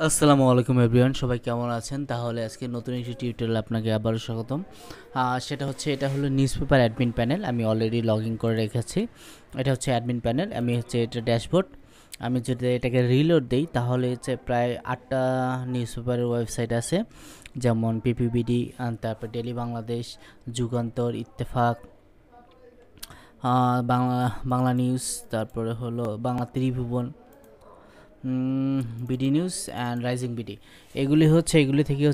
আসসালামু আলাইকুম এভরিওয়ান, সবাই কেমন আছেন? তাহলে আজকে নতুন একটি টিউটোরিয়ালে আপনাকে আবারও স্বাগতম। এটা হলো নিউজপেপার অ্যাডমিন প্যানেল। আমি অলরেডি লগ ইন করে রেখেছি। এটা হচ্ছে অ্যাডমিন প্যানেল, এটা ড্যাশবোর্ড। আমি যদি এটাকে রিলোড দিই তাহলে প্রায় 8টা নিউজপেপারের ওয়েবসাইট আছে, যেমন পিপিবিডি, তারপর ডেলি বাংলাদেশ, যুগান্তর, ইত্তেফাক, বাংলা বাংলা নিউজ, তারপরে হলো Bangla Tribhuvan, BD news and rising BD. এগুলি থেকে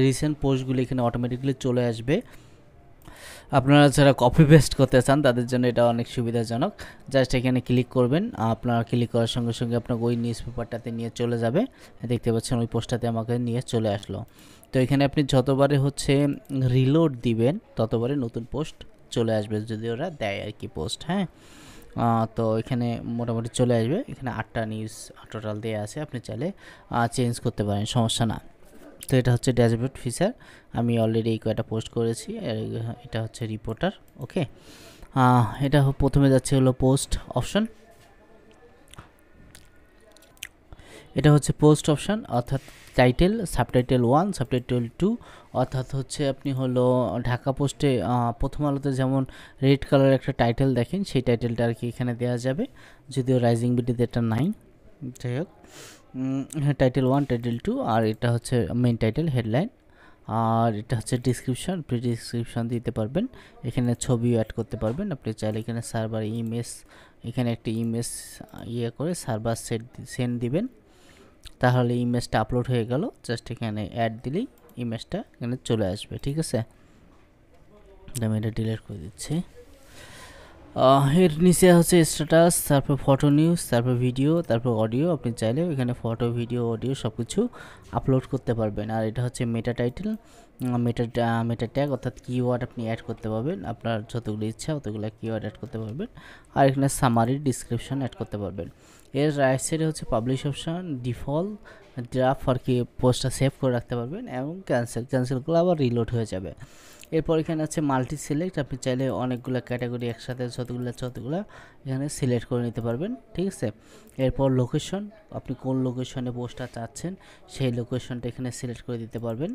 রিসেন্ট পোস্টগুলি এখানে অটোমেটিকলি চলে আসবে। আপনারা যারা কপি পেস্ট করতে চান তাদের জন্য এটা অনেক সুবিধাজনক। জাস্ট এখানে ক্লিক করবেন, আপনারা ক্লিক করার সঙ্গে সঙ্গে আপনাকে ওই নিউজ পেপারটাতে নিয়ে চলে যাবে। দেখতে পাচ্ছেন ওই পোস্টটাতে আমাকে নিয়ে চলে আসলো। তো এখানে আপনি যতবারে রিলোড দিবেন ততবারে নতুন পোস্ট চলে আসবে, যদি ওরা দেয় আর কি পোস্ট। হ্যাঁ, তো এখানে মোটামুটি চলে আসবে। এখানে 8টা নিউজ টোটাল দেওয়া আছে, আপনি চাইলে চেঞ্জ করতে পারেন, সমস্যা না। তো এটা হচ্ছে ড্যাশবোর্ড ফিচার। আমি অলরেডি এই কয়টা পোস্ট করেছি। এটা হচ্ছে রিপোর্টার। ওকে, এটা প্রথমে যাচ্ছে হলো পোস্ট অপশন। এটা হচ্ছে পোস্ট অপশন, অর্থাৎ টাইটেল, সাবটাইটেল 1, সাবটাইটেল 2, অর্থাৎ আপনি হলো ঢাকা পোস্টে প্রথম আলোতে যেমন রেড কালার একটা টাইটেল দেখেন, সেই টাইটেলটা আর কি এখানে দেওয়া যাবে, যদিও রাইজিং বিডিতে এটা নাই। যাই হোক, টাইটেল 1, টাইটেল 2, আর এটা হচ্ছে মেইন টাইটেল, হেডলাইন, আর এটা হচ্ছে ডিসক্রিপশন। প্রি ডিসক্রিপশন দিতে পারবেন, এখানে ছবিও অ্যাড করতে পারবেন। আপনি চাইলে এখানে সার্ভার ইমেজ, এখানে একটা ইমেজ করে সার্ভার সেন্ড দিবেন, তাহলে ইমেজটা আপলোড হয়ে গেল। জাস্ট এখানে অ্যাড দিলেই ইমেজটা এখানে চলে আসবে। ঠিক আছে, আমি এটা ডিলিট করে দিচ্ছি। এর নিচে হচ্ছে স্ট্যাটাস, তারপর ফটো নিউজ, তারপর ভিডিও, তারপর অডিও। আপনি চাইলে এখানে ফটো, ভিডিও, অডিও সব কিছু আপলোড করতে পারবেন। আর এটা হচ্ছে মেটা টাইটেল, মেটা ট্যাগ, অর্থাৎ কিওয়ার্ড আপনি অ্যাড করতে পারবেন, আপনার যতগুলো ইচ্ছা অতগুলো কিওয়ার্ড অ্যাড করতে পারবেন। আর এখানে সামারি, ডিসক্রিপশন অ্যাড করতে পারবেন। এর রাইট সাইডে হচ্ছে পাবলিশ অপশন, ডিফল্ট, ড্রাফট আর কি পোস্টটা সেভ করে রাখতে পারবেন, এবং ক্যান্সেলগুলো আবার রিলোড হয়ে যাবে। এরপর এখানে আছে মাল্টি সিলেক্ট, আপনি চাইলে অনেকগুলো ক্যাটাগরি একসাথে যতগুলো এখানে সিলেক্ট করে নিতে পারবেন। ঠিক আছে, এরপর লোকেশন, আপনি কোন লোকেশনে পোস্টটা চাচ্ছেন সেই লোকেশনটা এখানে সিলেক্ট করে দিতে পারবেন।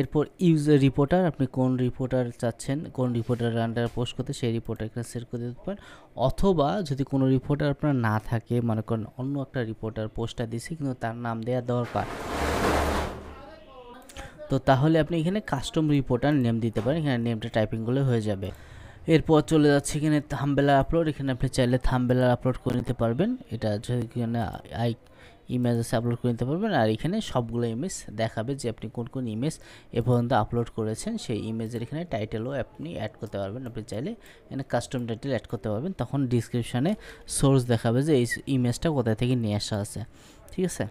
এরপর ইউজার রিপোর্টার, আপনি কোন রিপোর্টার চাচ্ছেন, কোন রিপোর্টারের আন্ডারে পোস্ট করতে, সেই রিপোর্টার এখানে সিলেক্ট করে দিতে পারেন। অথবা যদি কোনো রিপোর্টার আপনার না থাকে, মনে করেন অন্য একটা রিপোর্টার পোস্টটা দিছে কিন্তু তার নাম দেওয়া দরকার, তো তাহলে আপনি এখানে কাস্টম রিপোর্টার নেম দিতে পারেন, এখানে নেমটা টাইপিংগুলো হয়ে যাবে। এরপর চলে যাচ্ছে এখানে থাম্বনেল আপলোড, এখানে আপনি চাইলে থাম্বনেল আপলোড করে নিতে পারবেন। এটা এখানে ইমেজ আছে, আপলোড করে নিতে পারবেন। আর এখানে সবগুলো ইমেজ দেখাবে যে আপনি কোন কোন ইমেজ এ পর্যন্ত আপলোড করেছেন, সেই ইমেজের এখানে টাইটেলও আপনি অ্যাড করতে পারবেন। আপনি চাইলে এখানে কাস্টম টাইটেল অ্যাড করতে পারবেন, তখন ডিসক্রিপশানে সোর্স দেখাবে যে এই ইমেজটা কোথা থেকে নিয়ে আসা আছে। ঠিক আছে,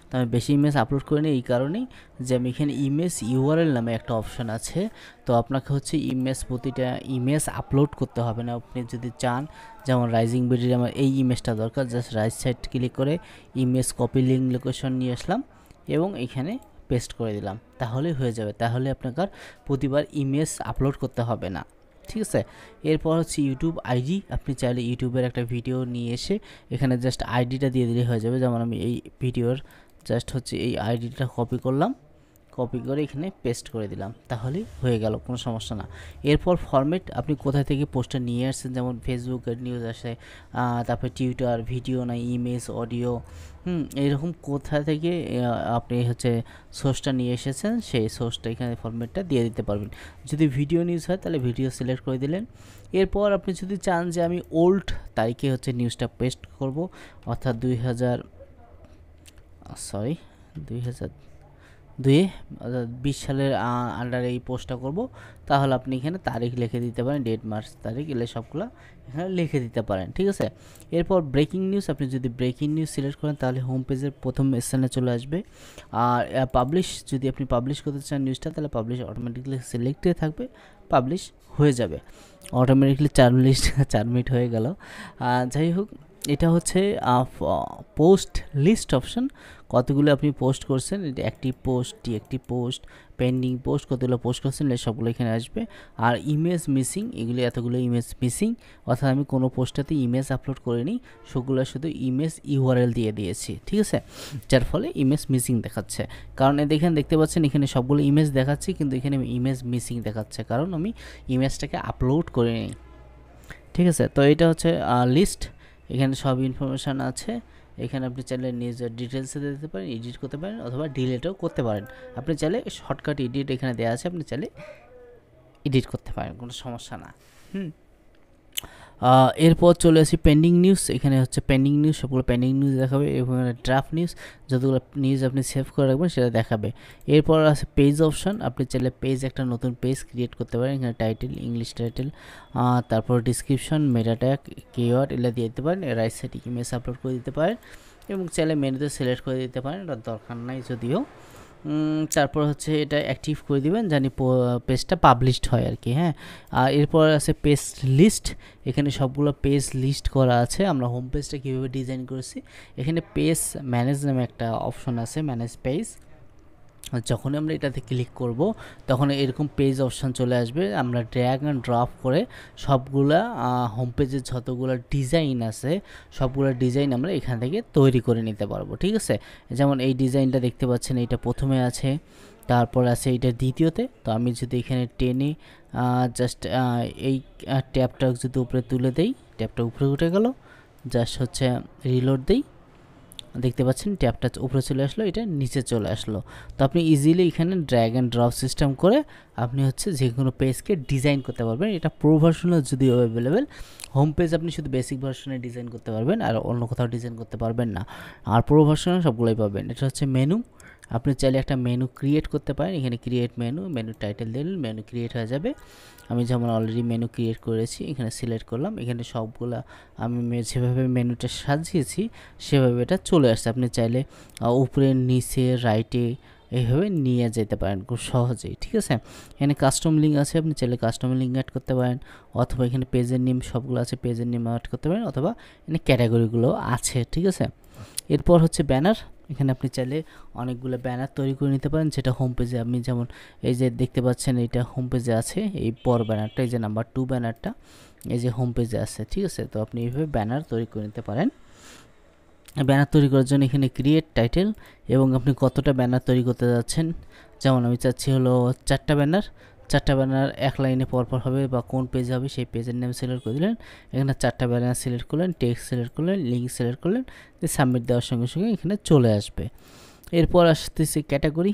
তো আমি বেশি ইমেজ আপলোড করিনি এই কারণেই যে আমি এখানে ইমেজ ইউআরএল নামে একটা অপশন আছে, তো আপনাকে প্রতিটা ইমেজ আপলোড করতে হবে না। আপনি যদি চান, যেমন রাইজিং বিডির আমার এই ইমেজটা দরকার, জাস্ট রাইট সাইড ক্লিক করে ইমেজ কপি লিঙ্ক লোকেশন নিয়ে আসলাম এবং এখানে পেস্ট করে দিলাম, তাহলেই হয়ে যাবে। তাহলে আপনাকে প্রতিবার ইমেজ আপলোড করতে হবে না। ঠিক আছে, এরপর হচ্ছে ইউটিউব আইডি, আপনি চাইলে ইউটিউবের একটা ভিডিও নিয়ে এসে এখানে জাস্ট আইডিটা দিয়ে দিলে হয়ে যাবে। যেমন আমি এই ভিডিওর জাস্ট এই আইডিটা কপি করলাম, কপি করে এখানে পেস্ট করে দিলাম, তাহলেই হয়ে গেল, কোনো সমস্যা না। এরপর ফরম্যাট, আপনি কোথা থেকে পোস্টটা নিয়ে আসছেন, যেমন ফেসবুকের নিউজ আসে, তারপরে টুইটার, ভিডিও না ইমেজ, অডিও, এইরকম কোথা থেকে আপনি সোর্সটা নিয়ে এসেছেন সেই সোর্সটা এখানে ফরম্যাটটা দিয়ে দিতে পারবেন। যদি ভিডিও নিউজ হয় তাহলে ভিডিও সিলেক্ট করে দিলেন। এরপর আপনি যদি চান যে আমি ওল্ড তারিখে নিউজটা পেস্ট করব, অর্থাৎ 2020 সালের আন্ডারে এই পোস্টটা করব, তাহলে আপনি এখানে তারিখ লিখে দিতে পারেন, ডেট, মার্চ, তারিখ, এলে সবগুলো এখানে লিখে দিতে পারেন। ঠিক আছে, এরপর ব্রেকিং নিউজ, আপনি যদি ব্রেকিং নিউজ সিলেক্ট করেন তাহলে হোম পেজের প্রথম স্থানে চলে আসবে। আর পাবলিশ, যদি আপনি পাবলিশ করতে চান নিউজটা, তাহলে পাবলিশ অটোমেটিকলি সিলেক্টে থাকবে, পাবলিশ হয়ে যাবে অটোমেটিকলি। 4 মিনিট হয়ে গেল। যাই হোক, এটা হচ্ছে পোস্ট লিস্ট অপশন, কতগুলো আপনি পোস্ট করছেন, এটা active post, deactive post, pending post, কতগুলো পোস্ট করছেন সবগুলো এখানে আসবে। আর ইমেজ মিসিং, এগুলি এতগুলো ইমেজ মিসিং, অর্থাৎ আমি কোনো পোস্টটাতে ইমেজ আপলোড করিনি, সেগুলো শুধু ইমেজ ইউআরএল দিয়ে দিয়েছি, ঠিক আছে, যার ফলে ইমেজ মিসিং দেখাচ্ছে। কারণ দেখেন দেখতে পাচ্ছেন এখানে সবগুলো ইমেজ দেখাচ্ছি, কিন্তু এখানে ইমেজ মিসিং দেখাচ্ছে, কারণ আমি ইমেজটাকে আপলোড করিনি, ঠিক আছে। তো এটা হচ্ছে লিস্ট, এখানে সব ইনফরমেশান আছে। এখানে আপনি চাইলে নিজের ডিটেলসে দিতে পারেন, এডিট করতে পারেন, অথবা ডিলিটও করতে পারেন। আপনি চাইলে শর্টকাট এডিট এখানে দেওয়া আছে, আপনি চাইলে এডিট করতে পারেন, কোনো সমস্যা না। এরপর চলে আসি পেন্ডিং নিউজ, এখানে হচ্ছে পেন্ডিং নিউজ, সবগুলো পেন্ডিং নিউজ দেখাবে, এবং ড্রাফট নিউজ, যতগুলো নিউজ আপনি সেভ করে রাখবেন সেটা দেখাবে। এরপর আছে পেজ অপশন, আপনি চাইলে পেজ একটা নতুন পেজ ক্রিয়েট করতে পারেন, এখানে টাইটেল, ইংলিশ টাইটেল, তারপর ডিসক্রিপশন, মেটা ট্যাগ, কিওয়ার্ড এগুলো দিয়ে দিতে পারেন, রাইট সাইড ইমেজ আপলোড করে দিতে পারেন, এবং চাইলে মেনুতে সিলেক্ট করে দিতে পারেন, এটা দরকার নাই যদিও। তারপর হচ্ছে এটা অ্যাক্টিভ করে দিবেন, জানি পেজটা পাবলিশড হয় আর কি, হ্যাঁ। আর এরপর আছে পেজ লিস্ট, এখানে সবগুলো পেজ লিস্ট করা আছে। আমরা হোম পেজটা কীভাবে ডিজাইন করেছি, এখানে পেজ ম্যানেজ নামে একটা অপশন আছে, ম্যানেজ পেজ, যখন আমরা এটাতে ক্লিক করব তখন এরকম পেজ অপশন চলে আসবে। আমরা ড্র্যাগ অ্যান্ড ড্রপ করে সবগুলা হোম পেজের যতগুলো ডিজাইন আছে সবগুলো ডিজাইন আমরা এখান থেকে তৈরি করে নিতে পারবো, ঠিক আছে। যেমন এই ডিজাইনটা দেখতে পাচ্ছেন, এইটা প্রথমে আছে, তারপর আছে এইটা দ্বিতীয়তে। তো আমি যদি এখানে টেনে জাস্ট এই ট্যাবটা যদি উপরে তুলে দেই, ট্যাবটা উপরে উঠে গেল, জাস্ট হচ্ছে রিলোড দেই, দেখতে পাচ্ছেন ট্যাবটা উপরে চলে আসলো, এটা নিচে চলে আসলো। তো আপনি ইজিলি এখানে ড্র্যাগ অ্যান্ড ড্রপ সিস্টেম করে আপনি হচ্ছে যে কোনো পেজকে ডিজাইন করতে পারবেন। এটা প্রো ভার্সনে যদিও অ্যাভেলেবেল, হোম পেজ আপনি শুধু বেসিক ভার্সনে ডিজাইন করতে পারবেন, আর অন্য কোথাও ডিজাইন করতে পারবেন না। আর প্রো ভার্সনে সবগুলোই পাবেন। এটা হচ্ছে মেনু, আপনি চাইলে একটা মেনু ক্রিয়েট করতে পারেন, এখানে ক্রিয়েট মেনু, মেনু টাইটেল দিলেন, মেনু ক্রিয়েট হয়ে যাবে। আমি যেমন অলরেডি মেনু ক্রিয়েট করেছি, এখানে সিলেক্ট করলাম, এখানে সবগুলা আমি যেভাবে মেনুটা সাজিয়েছি সেভাবে এটা চলে আসছে। আপনি চাইলে উপরে, নিচে, রাইটে এইভাবে নিয়ে যেতে পারেন খুব সহজেই, ঠিক আছে। এখানে কাস্টম লিঙ্ক আছে, আপনি চাইলে কাস্টম লিঙ্ক অ্যাড করতে পারেন, অথবা এখানে পেজের নেম সবগুলো আছে, পেজের নেম অ্যাড করতে পারেন, অথবা এখানে ক্যাটাগরিগুলো আছে, ঠিক আছে। এরপর হচ্ছে ব্যানার, এখানে আপনি চাইলে অনেকগুলো ব্যানার তৈরি করে নিতে পারেন, যেটা হোম পেজে আপনি যেমন এই যে দেখতে পাচ্ছেন এটা হোম পেজে আছে, এই বড় ব্যানারটা, এই যে নাম্বার 2 ব্যানারটা এই যে হোম পেজে আছে, ঠিক আছে। তো আপনি এইভাবে ব্যানার তৈরি করে নিতে পারেন। ব্যানার তৈরি করার জন্য এখানে ক্রিয়েট টাইটেল, এবং আপনি কতটা ব্যানার তৈরি করতে যাচ্ছেন, যেমন আমি চাচ্ছি হলো 4টা ব্যানার, 4টা ব্যানার এক লাইনে পরপর হবে বা কোন পেজ হবে সেই পেজের নাম সিলেক্ট করে দিলেন, এখানে 4টা ব্যানার সিলেক্ট করলেন, টেক্সট সিলেক্ট করলেন, লিঙ্ক সিলেক্ট করলেন, সাবমিট দেওয়ার সঙ্গে সঙ্গে এখানে চলে আসবে। এরপর আসতেছে ক্যাটাগরি,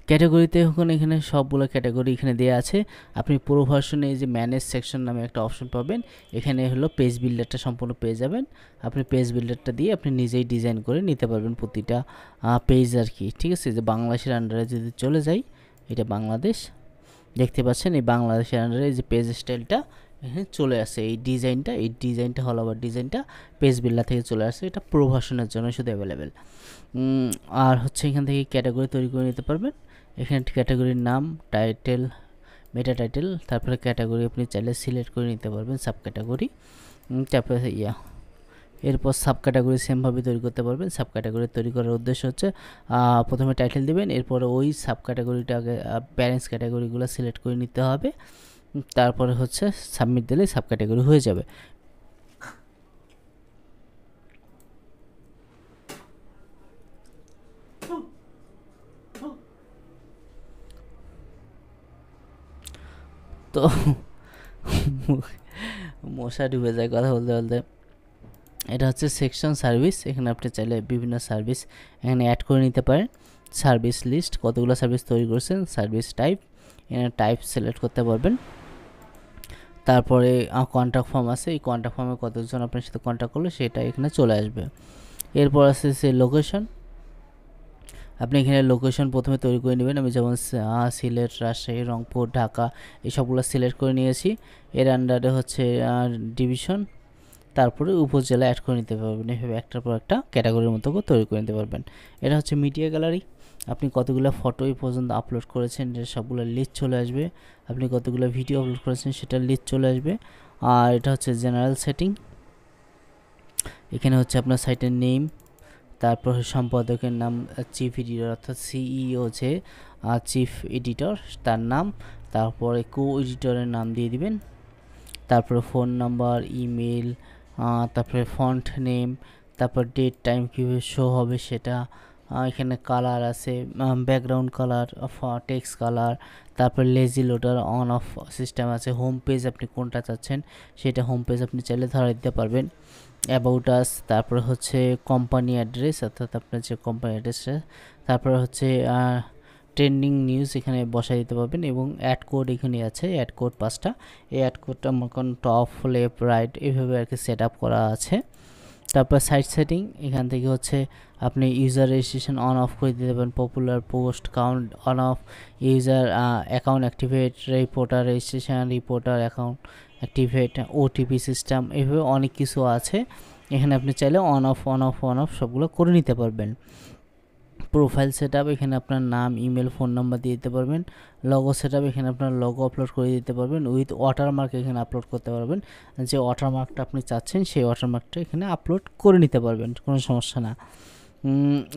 ক্যাটাগরিতে এখন এখানে সবগুলো ক্যাটাগরি এখানে দেওয়া আছে। আপনি পুরো ভার্সনে এই যে ম্যানেজ সেকশন নামে একটা অপশন পাবেন, এখানে হলো পেজ বিল্ডারটা সম্পূর্ণ পেয়ে যাবেন। আপনি পেজ বিল্ডারটা দিয়ে আপনি নিজেই ডিজাইন করে নিতে পারবেন প্রতিটা পেজ আর কি, ঠিক আছে। যে বাংলাদেশের আন্ডারে যদি চলে যাই, এটা বাংলাদেশ, দেখতে পাচ্ছেন এই বাংলাদেশের আন্ডারে যে পেজ স্টাইলটা এখানে চলে আসে, এই ডিজাইনটা হল আবার ডিজাইনটা পেজ বিল্ডার থেকে চলে আসে, এটা প্রো ভার্সনের জন্য শুধু অ্যাভেলেবেল। আর হচ্ছে এখান থেকে ক্যাটাগরি তৈরি করে নিতে পারবেন, এখানে ক্যাটাগরির নাম, টাইটেল, মেটা টাইটেল, তারপরে ক্যাটাগরি আপনি চাইলে সিলেক্ট করে নিতে পারবেন, সাব ক্যাটাগরি, তারপরে এরপর সাব ক্যাটাগরি সেমভাবে তৈরি করতে পারবেন। সাব ক্যাটাগরি তৈরি করার উদ্দেশ্য হচ্ছে প্রথমে টাইটেল দিবেন, এরপরে ওই সাব ক্যাটাগরিটাকে প্যারেন্টস ক্যাটাগরিগুলো সিলেক্ট করে নিতে হবে, তারপরে হচ্ছে সাবমিট দিলে সাব ক্যাটাগরি হয়ে যাবে। তো মশা ডুবে যায় কথা বলতে বলতে। এটা হচ্ছে সেকশন সার্ভিস, এখানে আপনি চাইলে বিভিন্ন সার্ভিস এখানে অ্যাড করে নিতে পারেন। সার্ভিস লিস্ট, কতগুলো সার্ভিস তৈরি করছেন, সার্ভিস টাইপ, এখানে টাইপ সিলেক্ট করতে পারবেন। তারপরে কন্ট্যাক্ট ফর্ম আছে, এই কন্ট্যাক্ট ফর্মে কতজন আপনার সাথে কন্ট্যাক্ট করলে সেটা এখানে চলে আসবে। এরপর আছে সে লোকেশন, আপনি এখানে লোকেশন প্রথমে তৈরি করে নেবেন। আমি যেমন সিলেট, রাজশাহী, রংপুর, ঢাকা এই সবগুলো সিলেক্ট করে নিয়েছি। এর আন্ডারে হচ্ছে ডিভিশন, তারপরে উপজেলা অ্যাড করে নিতে পারবেন। এভাবে একটার পর একটা ক্যাটাগরির মতো করে তৈরি করে নিতে পারবেন। এটা হচ্ছে মিডিয়া গ্যালারি, আপনি কতগুলো ফটো এই পর্যন্ত আপলোড করেছেন সবগুলো লিস্ট চলে আসবে। আপনি কতগুলো ভিডিও আপলোড করেছেন সেটার লিস্ট চলে আসবে। আর এটা হচ্ছে জেনারেল সেটিং, এখানে হচ্ছে আপনার সাইটের নেম, তারপর সম্পাদকের নাম, চিফ এডিটর অর্থাৎ সিইও যে চিফ এডিটর তার নাম, তারপরে কো এডিটরের নাম দিয়ে দিবেন, তারপরে ফোন নাম্বার, ইমেল, তারপরে ফন্ট নেম, তারপর ডেট টাইম কীভাবে শো হবে সেটা, এখানে কালার আছে, ব্যাকগ্রাউন্ড কালার, টেক্সট কালার, তারপর lazy loader on of system আছে, হোম পেজ আপনি কোনটা চাচ্ছেন সেটা হোম পেজ আপনি চাইলে ধরা দিতে পারবেন, অ্যাবাউট আস, তারপরে হচ্ছে কোম্পানি অ্যাড্রেস অর্থাৎ আপনার যে কোম্পানি অ্যাড্রেসটা, তারপরে হচ্ছে ট্রেন্ডিং নিউজ এখানে বসাই দিতে পারবেন, এবং অ্যাড কোড এখানে আছে, অ্যাড কোড 5টা, এই অ্যাড কোডটা মনে টপ লেফট রাইট এইভাবে আর কি সেট আপ করা আছে। তারপর সাইট সেটিং এখান থেকে হচ্ছে আপনি ইউজার রেজিস্ট্রেশন অন অফ করে দিতে পারেন, popular post count on of, user account activate, reporter registration, reporter account activate, OTP system, এইভাবে অনেক কিছু আছে। এখানে আপনি চাইলে অন অফ সবগুলো করে নিতে পারবেন। প্রোফাইল সেটআপ এখানে আপনার নাম, ইমেল, ফোন নাম্বার দিয়ে দিতে পারবেন। লগো সেটআপ এখানে আপনার লগো আপলোড করে দিতে পারবেন, উইথ ওয়াটারমার্ক এখানে আপলোড করতে পারবেন, যে ওয়াটারমার্কটা আপনি চাচ্ছেন সেই ওয়াটারমার্কটা এখানে আপলোড করে নিতে পারবেন, কোনো সমস্যা না।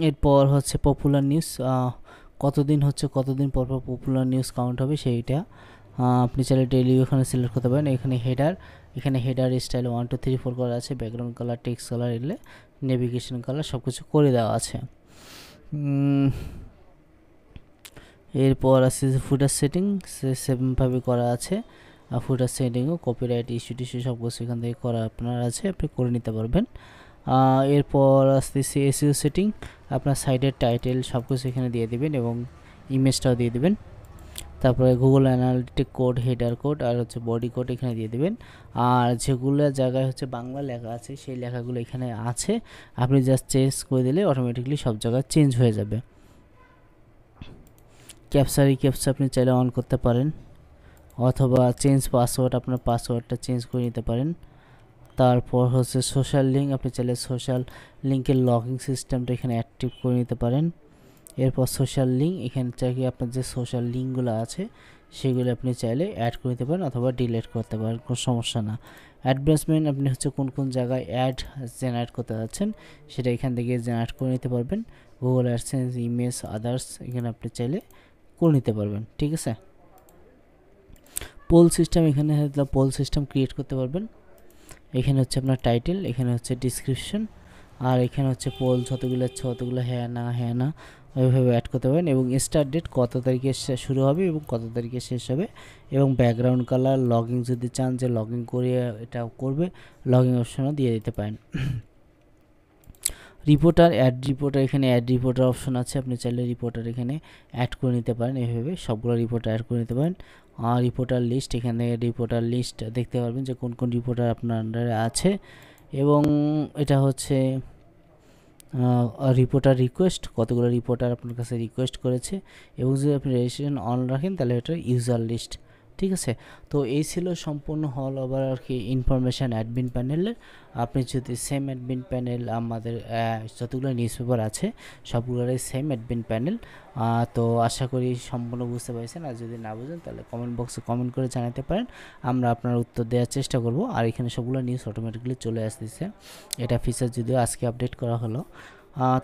এরপর হচ্ছে পপুলার নিউজ, কতদিন পর পপুলার নিউজ কাউন্ট হবে সেইটা আপনি চাইলে ডেইলি ওখানে সিলেক্ট করতে পারেন। এখানে হেডার স্টাইল 1 2 3 4 করা আছে, ব্যাকগ্রাউন্ড কালার, টেক্সট কালার, এলে নেভিগেশন কালার সব কিছু করে দেওয়া আছে। এরপর আছে যে ফুটার সেটিং, সেমভাবে করা আছে, ফুটার সেটিংও কপিরাইট ইস্যু টিস্যু সব কিছু এখান থেকে করা আপনার আছে, আপনি করে নিতে পারবেন। এরপর আসতেছে এসইও সেটিং, আপনার সাইটের টাইটেল সব কিছু এখানে দিয়ে দিবেন এবং ইমেজটাও দিয়ে দিবেন। তারপরে Google analytic code, header code আর হচ্ছে বডি কোড এখানে দিয়ে দিবেন। আর যেগুলো জায়গায় হচ্ছে বাংলা লেখা আছে সেই লেখাগুলো এখানে আছে, আপনি জাস্ট চেঞ্জ করে দিলে অটোমেটিকলি সব জায়গায় চেঞ্জ হয়ে যাবে। ক্যাপচা আপনি চাইলে অন করতে পারেন, অথবা চেঞ্জ পাসওয়ার্ড, আপনার পাসওয়ার্ডটা চেঞ্জ করে নিতে পারেন। তারপর হচ্ছে সোশ্যাল লিঙ্ক, আপনি চাইলে সোশ্যাল লিঙ্কের লগিং সিস্টেমটা এখানে অ্যাক্টিভ করে নিতে পারেন। এরপর সোশ্যাল লিঙ্ক এখানে চাইলে আপনার যে সোশ্যাল লিঙ্কগুলো আছে সেগুলো আপনি চাইলে অ্যাড করে নিতে পারেন অথবা ডিলিট করতে পারেন, কোনো সমস্যা না। অ্যাডভার্টাইজমেন্ট আপনি হচ্ছে কোন জায়গায় অ্যাড জেনারেট করতে যাচ্ছেন সেটা এখান থেকে জেনারেট করে নিতে পারবেন। গুগল অ্যাডসেন্স, ইমেজ, আদার্স এখানে আপনি চাইলে করে নিতে পারবেন, ঠিক আছে। পোল সিস্টেম, এখানে পোল সিস্টেম ক্রিয়েট করতে পারবেন। এখানে হচ্ছে আপনার টাইটেল, এখানে হচ্ছে ডিসক্রিপশন, আর এখানে হচ্ছে পোল যতগুলো আছে অতগুলো হ্যাঁ না ওইভাবে অ্যাড করতে পারেন, এবং স্টার্ট ডেট কত তারিখে শুরু হবে এবং কত তারিখে শেষ হবে, এবং ব্যাকগ্রাউন্ড কালার, লগইন যদি চান যে লগইন করে এটা করবে লগইন অপশনও দিয়ে দিতে পারেন। রিপোর্টার, এখানে অ্যাড রিপোর্টার অপশন আছে, আপনি চাইলে রিপোর্টার এখানে অ্যাড করে নিতে পারেন, এইভাবে সবগুলো রিপোর্টার অ্যাড করে নিতে পারেন। আর রিপোর্টার লিস্ট, এখানে রিপোর্টার লিস্ট দেখতে পারবেন যে কোন রিপোর্টার আপনার আন্ডারে আছে, এবং এটা হচ্ছে রিপোর্টার রিকোয়েস্ট, কতগুলো রিপোর্টার আপনার কাছে রিকোয়েস্ট করেছে, এবং যদি আপনি রেজিস্ট্রেশন অন রাখেন তাহলে এটা ইউজার লিস্ট, ঠিক আছে। তো এই ছিল সম্পূর্ণ হল ওভার আর কি ইনফরমেশান অ্যাডমিন প্যানেলের। আপনি যদি সেম অ্যাডমিন প্যানেল আমাদের যতগুলো নিউজ পেপার আছে সবগুলোরই সেম অ্যাডমিন প্যানেল, তো আশা করি সম্পূর্ণ বুঝতে পেরেছেন। আর যদি না বুঝেন তাহলে কমেন্ট বক্সে কমেন্ট করে জানাতে পারেন, আমরা আপনার উত্তর দেওয়ার চেষ্টা করব। আর এখানে সবগুলো নিউজ অটোমেটিক্যালি চলে আসতেছে, এটা ফিচার যদিও আজকে আপডেট করা হলো।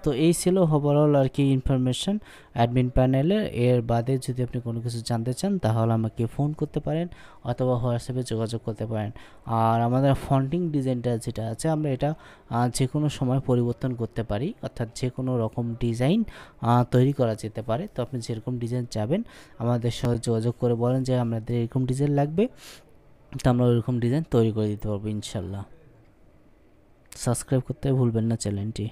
তো এই ছিল ওভারঅল আর কি ইনফরমেশন অ্যাডমিন প্যানেলের। এর বাদে যদি আপনি কোনো কিছু জানতে চান তাহলে আমাকে ফোন করতে পারেন অথবা হোয়াটসঅ্যাপে যোগাযোগ করতে পারেন। আর আমাদের ফন্টিং ডিজাইনটা যেটা আছে আমরা এটা যে কোনো সময় পরিবর্তন করতে পারি, অর্থাৎ যে কোনো রকম ডিজাইন তৈরি করা যেতে পারে। তো আপনি যেরকম ডিজাইন চাবেন আমাদের সাথে যোগাযোগ করে বলেন যে আমাদের এরকম ডিজাইন লাগবে, তো আমরা ওইরকম ডিজাইন তৈরি করে দিতে পারবো ইনশাল্লাহ। সাবস্ক্রাইব করতে ভুলবেন না চ্যানেলটি।